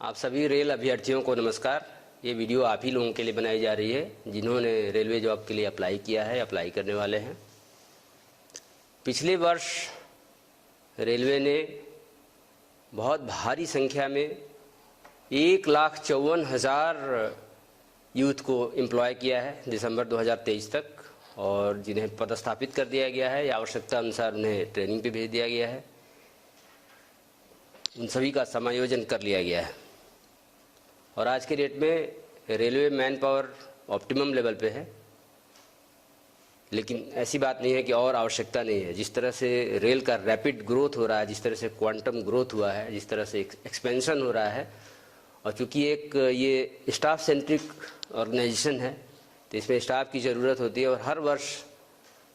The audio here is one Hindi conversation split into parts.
आप सभी रेल अभ्यर्थियों को नमस्कार। ये वीडियो आप ही लोगों के लिए बनाई जा रही है जिन्होंने रेलवे जॉब के लिए अप्लाई किया है, अप्लाई करने वाले हैं। पिछले वर्ष रेलवे ने बहुत भारी संख्या में 1,54,000 यूथ को एम्प्लॉय किया है दिसंबर 2023 तक, और जिन्हें पदस्थापित कर दिया गया है या आवश्यकता अनुसार उन्हें ट्रेनिंग पे भेज दिया गया है। उन सभी का समायोजन कर लिया गया है और आज के डेट में railway man power optimum level पे है। लेकिन ऐसी बात नहीं है कि और आवश्यकता नहीं है। जिस तरह से रेल का रैपिड ग्रोथ हो रहा है, जिस तरह से क्वांटम ग्रोथ हुआ है, जिस तरह से एक्सपेंशन हो रहा है, और चूँकि एक ये स्टाफ सेंट्रिक ऑर्गेनाइजेशन है तो इसमें स्टाफ की ज़रूरत होती है और हर वर्ष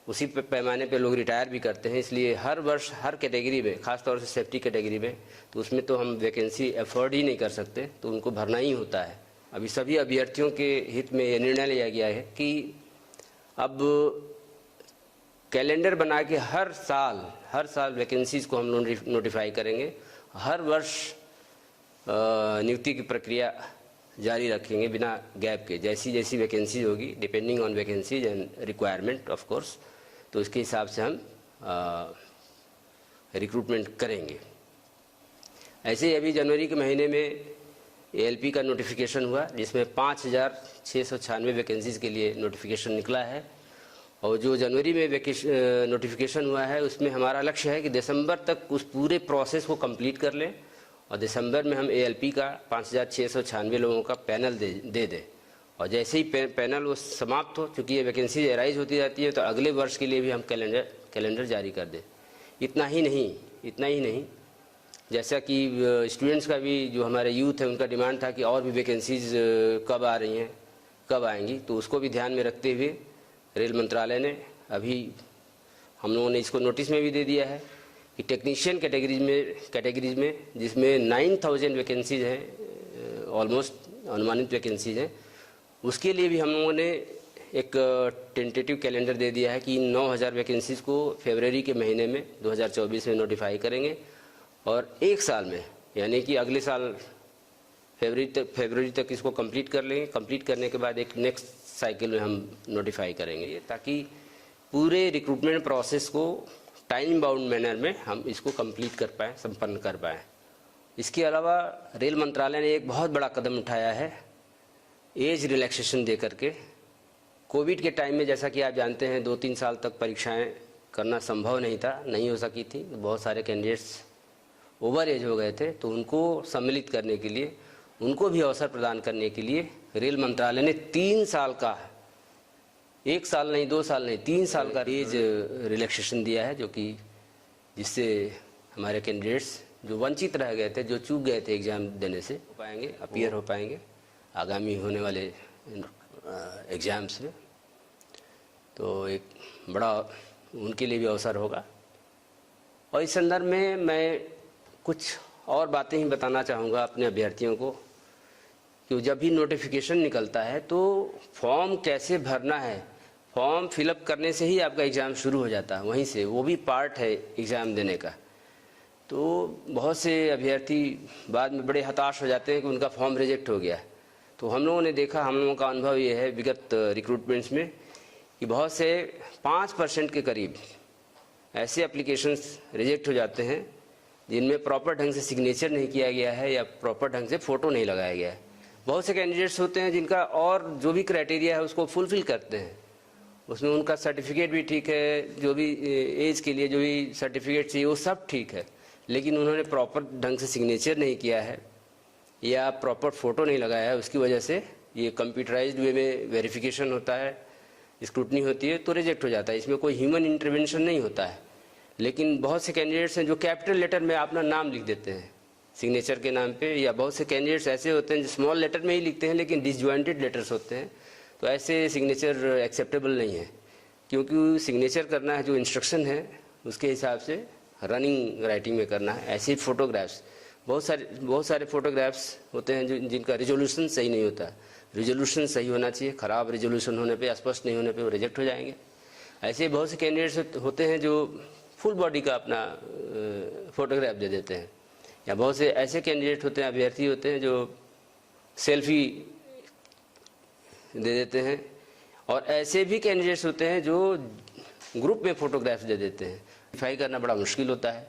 उसी पैमाने पे लोग रिटायर भी करते हैं। इसलिए हर वर्ष हर कैटेगरी में, ख़ासतौर से सेफ्टी कैटेगरी में, तो उसमें तो हम वैकेंसी अफोर्ड ही नहीं कर सकते, तो उनको भरना ही होता है। अभी सभी अभ्यर्थियों के हित में ये निर्णय लिया गया है कि अब कैलेंडर बना के हर साल वैकेंसीज़ को हम लोग नोटिफाई करेंगे। हर वर्ष नियुक्ति की प्रक्रिया जारी रखेंगे बिना गैप के। जैसी जैसी वैकेंसीज होगी, depending on vacancies and requirement of course, तो उसके हिसाब से हम रिक्रूटमेंट करेंगे। ऐसे ही अभी जनवरी के महीने में एएलपी का नोटिफिकेशन हुआ जिसमें 5,696 वैकेंसीज़ के लिए नोटिफिकेशन निकला है। और जो जनवरी में नोटिफिकेशन हुआ है उसमें हमारा लक्ष्य है कि दिसंबर तक उस पूरे प्रोसेस को कंप्लीट कर लें और दिसंबर में हम एएलपी का 5,696 लोगों का पैनल दे दें। और जैसे ही पैनल वो समाप्त हो, चूँकि ये वैकेंसी एराइज होती जाती है, तो अगले वर्ष के लिए भी हम कैलेंडर जारी कर दें। इतना ही नहीं, जैसा कि स्टूडेंट्स का भी, जो हमारे यूथ है, उनका डिमांड था कि और भी वैकेंसीज कब आ रही हैं, कब आएंगी, तो उसको भी ध्यान में रखते हुए रेल मंत्रालय ने अभी हम लोगों ने इसको नोटिस में भी दे दिया है कि टेक्नीशियन कैटेगरीज में जिसमें 9,000 वैकेंसीज हैं, ऑलमोस्ट अनुमानित वैकेंसीज हैं, उसके लिए भी हम लोगों ने एक टेंटेटिव कैलेंडर दे दिया है कि 9,000 वैकेंसीज को फरवरी के महीने में 2024 में नोटिफाई करेंगे और एक साल में, यानी कि अगले साल फरवरी तक इसको कंप्लीट कर लेंगे। कंप्लीट करने के बाद एक नेक्स्ट साइकिल में हम नोटिफाई करेंगे, ताकि पूरे रिक्रूटमेंट प्रोसेस को टाइम बाउंड मैनर में हम इसको कंप्लीट कर पाएँ, संपन्न कर पाएँ। इसके अलावा रेल मंत्रालय ने एक बहुत बड़ा कदम उठाया है एज रिलैक्सेशन दे करके। कोविड के टाइम में, जैसा कि आप जानते हैं, 2-3 साल तक परीक्षाएं करना संभव नहीं हो सकी थी। बहुत सारे कैंडिडेट्स ओवर एज हो गए थे, तो उनको सम्मिलित करने के लिए, उनको भी अवसर प्रदान करने के लिए रेल मंत्रालय ने 3 साल का, 1 साल नहीं, 2 साल नहीं, 3 साल का एज रिलैक्सेशन दिया है, जो कि जिससे हमारे कैंडिडेट्स जो वंचित रह गए थे, जो चूक गए थे एग्ज़ाम देने से, हो पाएंगे, अपीयर हो पाएंगे आगामी होने वाले एग्ज़ाम्स में। तो एक बड़ा उनके लिए भी अवसर होगा। और इस संदर्भ में मैं कुछ और बातें ही बताना चाहूँगा अपने अभ्यर्थियों को कि जब भी नोटिफिकेशन निकलता है तो फॉर्म कैसे भरना है। फॉर्म फिलअप करने से ही आपका एग्ज़ाम शुरू हो जाता है, वहीं से, वो भी पार्ट है एग्ज़ाम देने का। तो बहुत से अभ्यर्थी बाद में बड़े हताश हो जाते हैं कि उनका फॉर्म रिजेक्ट हो गया। तो हम लोगों ने देखा, हम लोगों का अनुभव ये है विगत रिक्रूटमेंट्स में कि बहुत से 5% के करीब ऐसे एप्लीकेशंस रिजेक्ट हो जाते हैं जिनमें प्रॉपर ढंग से सिग्नेचर नहीं किया गया है या प्रॉपर ढंग से फ़ोटो नहीं लगाया गया है। बहुत से कैंडिडेट्स होते हैं जिनका और जो भी क्राइटेरिया है उसको फुलफ़िल करते हैं, उसमें उनका सर्टिफिकेट भी ठीक है, जो भी एज के लिए जो भी सर्टिफिकेट चाहिए वो सब ठीक है, लेकिन उन्होंने प्रॉपर ढंग से सिग्नेचर नहीं किया है या प्रॉपर फ़ोटो नहीं लगाया है। उसकी वजह से ये कंप्यूटराइज्ड वे में वेरिफिकेशन होता है, स्क्रूटनी होती है, तो रिजेक्ट हो जाता है। इसमें कोई ह्यूमन इंटरवेंशन नहीं होता है। लेकिन बहुत से कैंडिडेट्स हैं जो कैपिटल लेटर में अपना नाम लिख देते हैं सिग्नेचर के नाम पे, या बहुत से कैंडिडेट्स ऐसे होते हैं जो स्मॉल लेटर में ही लिखते हैं लेकिन डिसजॉइंटेड लेटर्स होते हैं। तो ऐसे सिग्नेचर एक्सेप्टेबल नहीं है, क्योंकि सिग्नेचर करना है जो इंस्ट्रक्शन है उसके हिसाब से रनिंग राइटिंग में करना है। ऐसे फोटोग्राफ्स, बहुत सारे फोटोग्राफ्स होते हैं जिनका रिजोल्यूशन सही नहीं होता। रिजोल्यूशन सही होना चाहिए, ख़राब रिजोल्यूशन होने पे, स्पष्ट नहीं होने पे वो रिजेक्ट हो जाएंगे। ऐसे बहुत से कैंडिडेट्स होते हैं जो फुल बॉडी का अपना फोटोग्राफ दे देते हैं, या बहुत से ऐसे कैंडिडेट होते हैं, अभ्यर्थी होते हैं जो सेल्फी दे देते हैं, और ऐसे भी कैंडिडेट्स होते हैं जो ग्रुप में फ़ोटोग्राफ्स दे देते हैं। वेरीफाई करना बड़ा मुश्किल होता है,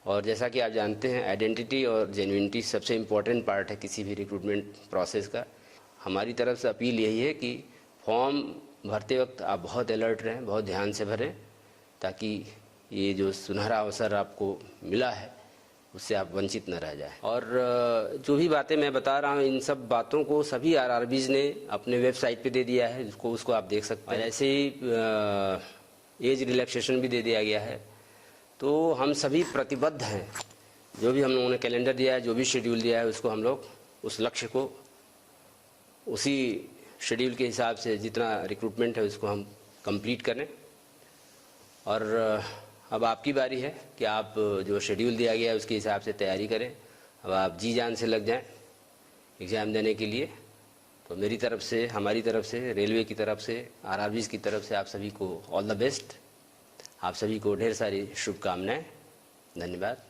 और जैसा कि आप जानते हैं आइडेंटिटी और जेन्युइनिटी सबसे इम्पॉर्टेंट पार्ट है किसी भी रिक्रूटमेंट प्रोसेस का। हमारी तरफ से अपील यही है कि फॉर्म भरते वक्त आप बहुत अलर्ट रहें, बहुत ध्यान से भरें, ताकि ये जो सुनहरा अवसर आपको मिला है उससे आप वंचित न रह जाएं। और जो भी बातें मैं बता रहा हूँ, इन सब बातों को सभी आरआरबीज़ ने अपने वेबसाइट पे दे दिया है, उसको आप देख सकते हैं। ऐसे ही एज रिलैक्सेशन भी दे दिया गया है। तो हम सभी प्रतिबद्ध हैं, जो भी हम लोगों ने कैलेंडर दिया है, जो भी शेड्यूल दिया है, उसको हम लोग उस लक्ष्य को उसी शेड्यूल के हिसाब से जितना रिक्रूटमेंट है उसको हम कंप्लीट करें। और अब आपकी बारी है कि आप जो शेड्यूल दिया गया है उसके हिसाब से तैयारी करें। अब आप जी जान से लग जाएं एग्ज़ाम देने के लिए। तो मेरी तरफ से, हमारी तरफ से, रेलवे की तरफ से, आरआरबीज़ की तरफ से आप सभी को ऑल द बेस्ट। आप सभी को ढेर सारी शुभकामनाएं। धन्यवाद।